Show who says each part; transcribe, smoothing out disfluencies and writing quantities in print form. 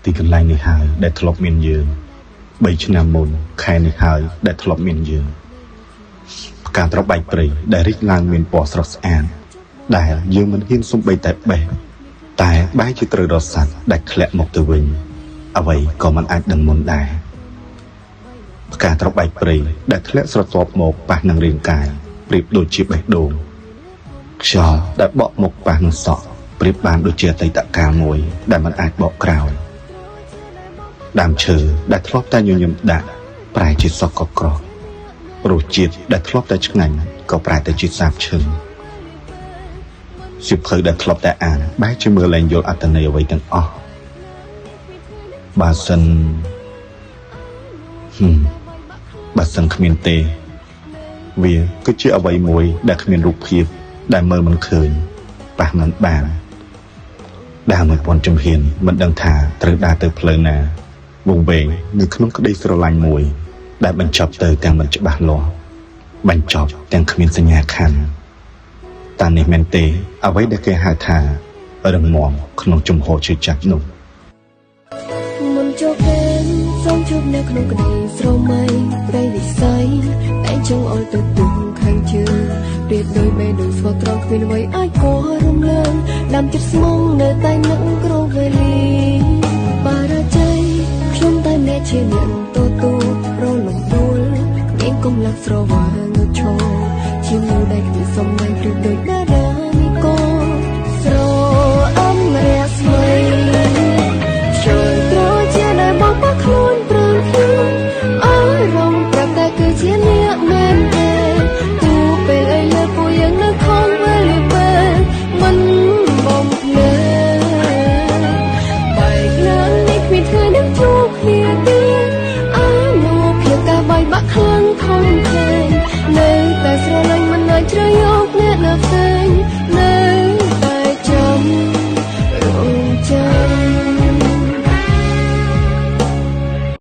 Speaker 1: ទីកន្លែងនេះហើយដែលធ្លាប់មានយើង3ឆ្នាំមុនខែនេះហើយដែលធ្លាប់មានយើងផ្កាត្របែកព្រៃដែលរីកឡើងមានពណ៌ស្រស់ស្អាតដែលយើងមិនហ៊ានសំបីតែបេះតែបែរជាត្រូវរត់សัตว์ដែលធ្លាក់មកទៅវិញអ្វីក៏មិនអាចដឹងមុនដែរផ្កាត្របែកព្រៃដែលធ្លាក់ស្រទាប់មកប៉ះនឹងរាងកាយប្រៀបដូចជាបេះដូងខ្យល់ដែលបក់មកប៉ះនឹងសក់ប្រៀបបានដូចជាអតីតកាលមួយដែលមិនអាចបកក្រោយដើមឈើដែលធ្លាប់តែញញឹមដាក់ប្រែជាសក់កក្រោះរសជាតិដែលធ្លាប់តែឆ្ងាញ់ក៏ប្រែទៅជាសាបឈឹងសៀវភៅដែលធ្លាប់តែអានបែរជាមើលលែងយល់អត្ថន័យអ្វីទាំងអស់បើសិនគ្មានទេវាគឺជាអ្វីមួយដែលគ្មានរូបភាពដែលមើលមិនឃើញប៉ះមិនបានដើរ1000ជំហានមិនដឹងថាត្រូវដើរទៅផ្លូវណាវង្វេងនៅក្នុងក្តីស្រឡាញ់មួយដែលបញ្ចប់ទៅទាំងមិនច្បាស់លាស់បញ្ចប់ទាំងគ្មានសញ្ញាខណ្ឌតែនេះមែនទេអ្វីដែលគេហៅថារឹងមាំក្នុងជំហរជឿចាប់នោះ
Speaker 2: មុនចូលពេលសូមជួបនៅក្នុងក្តីស្រមៃព្រៃវិស័យតែចង់អល់ទៅទុំខាងជើងព្រៀបដូចបេះដូងស្វត្រង់គ្មានអ្វីអាចកោរំលើងដាំចិត្តស្មងនៅតែនឹងក្រវេលីបារជ័យខ្ញុំតែអ្នកជាអ្នកទទួលប្រលំដួលមានកំឡុងស្រវាងឈរជាមួយដៃគ្មានសំឡេងព្រៀបដូចតារានិកស្រអំរះស្មីជួយត្រជាដែលបងមកខ្លួនព្រមខ្ញុំអរំប្រាប់តែគឺជាអ្នកមែនទេទូពេលអីលើពួកយើងនៅខំវេលាពេលមិនបំភ្លេចបែកឡើងនេះគ្មានថ្ងៃនឹងជួបគ្នាទៀតអនុភាពតែបែកបាក់ខ្លាំងធំធេងនៅតែស្រឡាញ់មិនអាចជ្រើសយកអ្នកណាផ្សេង